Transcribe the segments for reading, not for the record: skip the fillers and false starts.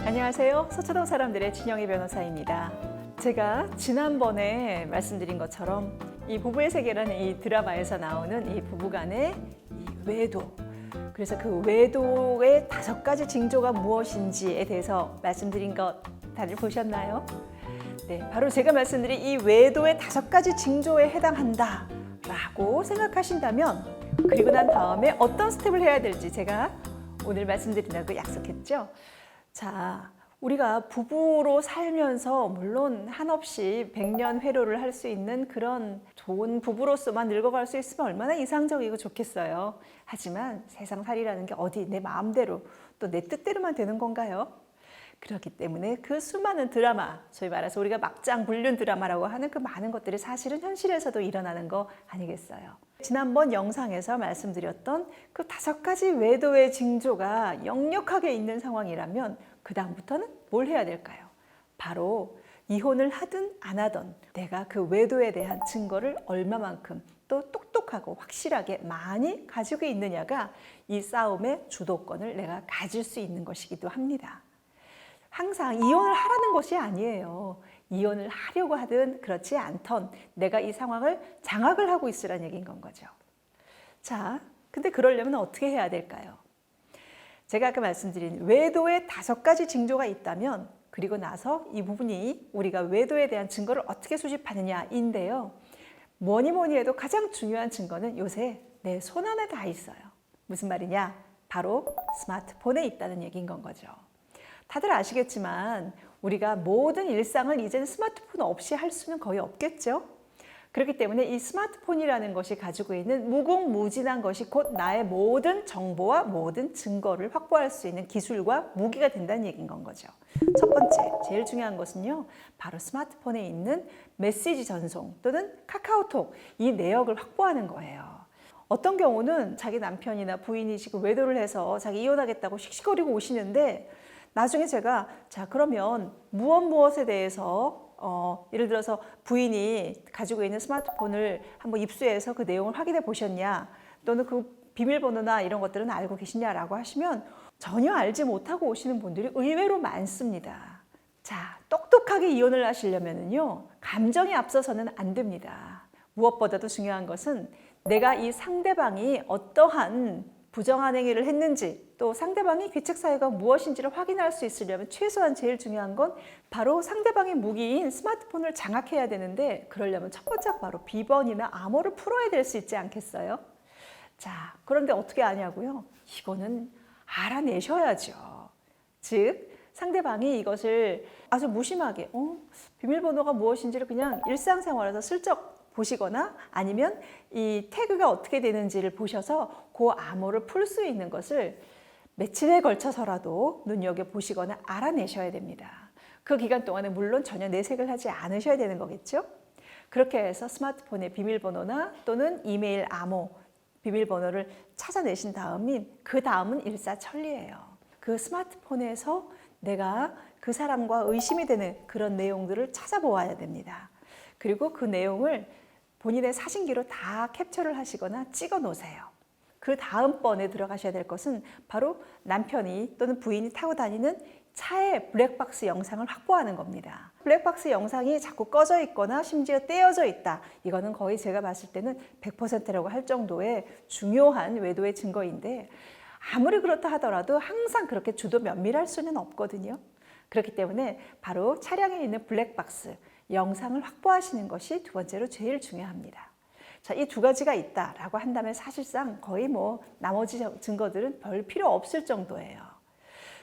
안녕하세요. 서초동 사람들의 진영희 변호사입니다. 제가 지난번에 말씀드린 것처럼 이 부부의 세계라는 이 드라마에서 나오는 이 부부간의 이 외도, 그래서 그 외도의 5가지 징조가 무엇인지에 대해서 말씀드린 것 다들 보셨나요? 네, 바로 제가 말씀드린 이 외도의 5가지 징조에 해당한다 라고 생각하신다면, 그리고 난 다음에 어떤 스텝을 해야 될지 제가 오늘 말씀드린다고 약속했죠. 자, 우리가 부부로 살면서 물론 한없이 백년회로를 할 수 있는 그런 좋은 부부로서만 늙어갈 수 있으면 얼마나 이상적이고 좋겠어요. 하지만 세상살이라는 게 어디 내 마음대로 또 내 뜻대로만 되는 건가요? 그렇기 때문에 그 수많은 드라마, 소위 말해서 우리가 막장불륜 드라마라고 하는 그 많은 것들이 사실은 현실에서도 일어나는 거 아니겠어요? 지난번 영상에서 말씀드렸던 그 5가지 외도의 징조가 역력하게 있는 상황이라면 그 다음부터는 뭘 해야 될까요? 바로 이혼을 하든 안 하든 내가 그 외도에 대한 증거를 얼마만큼 또 똑똑하고 확실하게 많이 가지고 있느냐가 이 싸움의 주도권을 내가 가질 수 있는 것이기도 합니다. 항상 이혼을 하라는 것이 아니에요. 이혼을 하려고 하든 그렇지 않던 내가 이 상황을 장악을 하고 있으라는 얘기인 건 거죠. 자, 근데 그러려면 어떻게 해야 될까요? 제가 아까 말씀드린 외도의 5가지 징조가 있다면, 그리고 나서 이 부분이 우리가 외도에 대한 증거를 어떻게 수집하느냐인데요. 뭐니 해도 가장 중요한 증거는 요새 내 손안에 다 있어요. 무슨 말이냐? 바로 스마트폰에 있다는 얘기인 건 거죠. 다들 아시겠지만 우리가 모든 일상을 이제는 스마트폰 없이 할 수는 거의 없겠죠. 그렇기 때문에 이 스마트폰이라는 것이 가지고 있는 무궁무진한 것이 곧 나의 모든 정보와 모든 증거를 확보할 수 있는 기술과 무기가 된다는 얘기인 건 거죠. 첫 번째, 제일 중요한 것은요, 바로 스마트폰에 있는 메시지 전송 또는 카카오톡, 이 내역을 확보하는 거예요. 어떤 경우는 자기 남편이나 부인이 지금 외도를 해서 자기 이혼하겠다고 씩씩거리고 오시는데, 나중에 제가 자 그러면 무엇에 대해서 예를 들어서 부인이 가지고 있는 스마트폰을 한번 입수해서 그 내용을 확인해 보셨냐, 또는 그 비밀번호나 이런 것들은 알고 계시냐라고 하시면 전혀 알지 못하고 오시는 분들이 의외로 많습니다. 자, 똑똑하게 이혼을 하시려면요, 감정이 앞서서는 안 됩니다. 무엇보다도 중요한 것은 내가 이 상대방이 어떠한 부정한 행위를 했는지, 또 상대방이 귀책 사유가 무엇인지를 확인할 수 있으려면 최소한 제일 중요한 건 바로 상대방의 무기인 스마트폰을 장악해야 되는데, 그러려면 첫 번째가 바로 비번이나 암호를 풀어야 될 수 있지 않겠어요? 자, 그런데 어떻게 아냐고요? 이거는 알아내셔야죠. 즉, 상대방이 이것을 아주 무심하게 비밀번호가 무엇인지를 그냥 일상생활에서 슬쩍 보시거나 아니면 이 태그가 어떻게 되는지를 보셔서 그 암호를 풀 수 있는 것을 며칠에 걸쳐서라도 눈여겨보시거나 알아내셔야 됩니다. 그 기간 동안에 물론 전혀 내색을 하지 않으셔야 되는 거겠죠? 그렇게 해서 스마트폰의 비밀번호나 또는 이메일 암호, 비밀번호를 찾아내신 다음인 그 다음은 일사천리예요. 그 스마트폰에서 내가 그 사람과 의심이 되는 그런 내용들을 찾아보아야 됩니다. 그리고 그 내용을 본인의 사진기로 다 캡처를 하시거나 찍어 놓으세요. 그 다음번에 들어가셔야 될 것은 바로 남편이 또는 부인이 타고 다니는 차의 블랙박스 영상을 확보하는 겁니다. 블랙박스 영상이 자꾸 꺼져 있거나 심지어 떼어져 있다. 이거는 거의 제가 봤을 때는 100%라고 할 정도의 중요한 외도의 증거인데, 아무리 그렇다 하더라도 항상 그렇게 주도 면밀할 수는 없거든요. 그렇기 때문에 바로 차량에 있는 블랙박스 영상을 확보하시는 것이 두 번째로 제일 중요합니다. 자, 이 2가지가 있다라고 한다면 사실상 거의 나머지 증거들은 별 필요 없을 정도예요.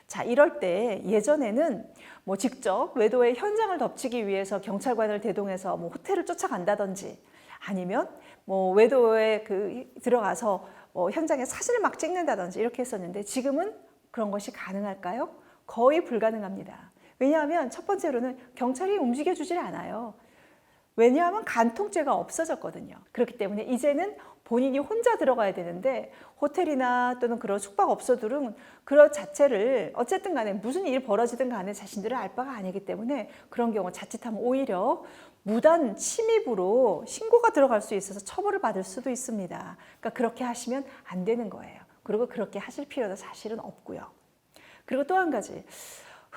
자, 이럴 때 예전에는 직접 외도의 현장을 덮치기 위해서 경찰관을 대동해서 호텔을 쫓아간다든지, 아니면 외도에 들어가서 현장에 사진을 막 찍는다든지 이렇게 했었는데, 지금은 그런 것이 가능할까요? 거의 불가능합니다. 왜냐하면 첫 번째로는 경찰이 움직여주질 않아요. 왜냐하면 간통죄가 없어졌거든요. 그렇기 때문에 이제는 본인이 혼자 들어가야 되는데, 호텔이나 또는 그런 숙박업소들은 그런 자체를 어쨌든 간에 무슨 일이 벌어지든 간에 자신들은 알 바가 아니기 때문에 그런 경우 자칫하면 오히려 무단 침입으로 신고가 들어갈 수 있어서 처벌을 받을 수도 있습니다. 그러니까 그렇게 하시면 안 되는 거예요. 그리고 그렇게 하실 필요도 사실은 없고요. 그리고 또 한 가지,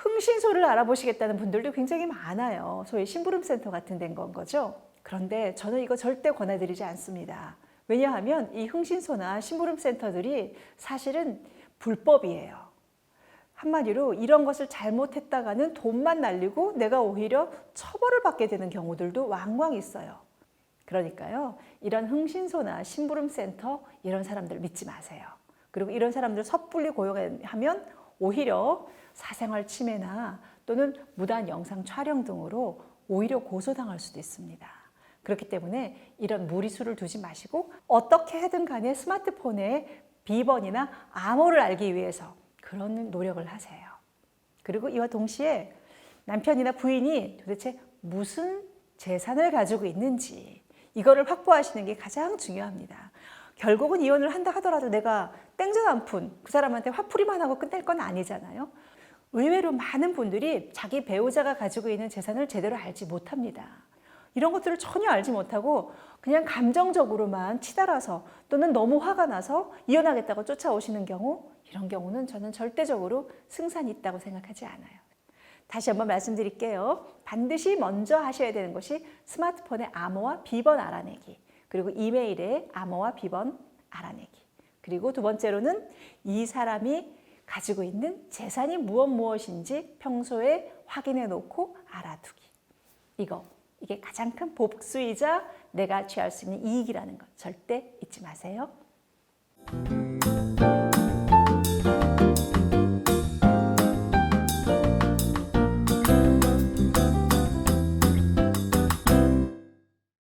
흥신소를 알아보시겠다는 분들도 굉장히 많아요. 소위 심부름센터 같은 데인 건 거죠. 그런데 저는 이거 절대 권해드리지 않습니다. 왜냐하면 이 흥신소나 심부름센터들이 사실은 불법이에요. 한마디로 이런 것을 잘못했다가는 돈만 날리고 내가 오히려 처벌을 받게 되는 경우들도 왕왕 있어요. 그러니까요, 이런 흥신소나 심부름센터 이런 사람들 믿지 마세요. 그리고 이런 사람들 섣불리 고용하면 오히려 사생활 침해나 또는 무단 영상 촬영 등으로 오히려 고소당할 수도 있습니다. 그렇기 때문에 이런 무리수를 두지 마시고 어떻게 해든 간에 스마트폰의 비번이나 암호를 알기 위해서 그런 노력을 하세요. 그리고 이와 동시에 남편이나 부인이 도대체 무슨 재산을 가지고 있는지 이거를 확보하시는 게 가장 중요합니다. 결국은 이혼을 한다 하더라도 내가 땡전 한 푼 그 사람한테 화풀이만 하고 끝낼 건 아니잖아요. 의외로 많은 분들이 자기 배우자가 가지고 있는 재산을 제대로 알지 못합니다. 이런 것들을 전혀 알지 못하고 그냥 감정적으로만 치달아서 또는 너무 화가 나서 이혼하겠다고 쫓아오시는 경우, 이런 경우는 저는 절대적으로 승산이 있다고 생각하지 않아요. 다시 한번 말씀드릴게요. 반드시 먼저 하셔야 되는 것이 스마트폰의 암호와 비번 알아내기, 그리고 이메일의 암호와 비번 알아내기, 그리고 두 번째로는 이 사람이 가지고 있는 재산이 무엇인지 평소에 확인해 놓고 알아두기. 이게 가장 큰 복수이자 내가 취할 수 있는 이익이라는 것 절대 잊지 마세요.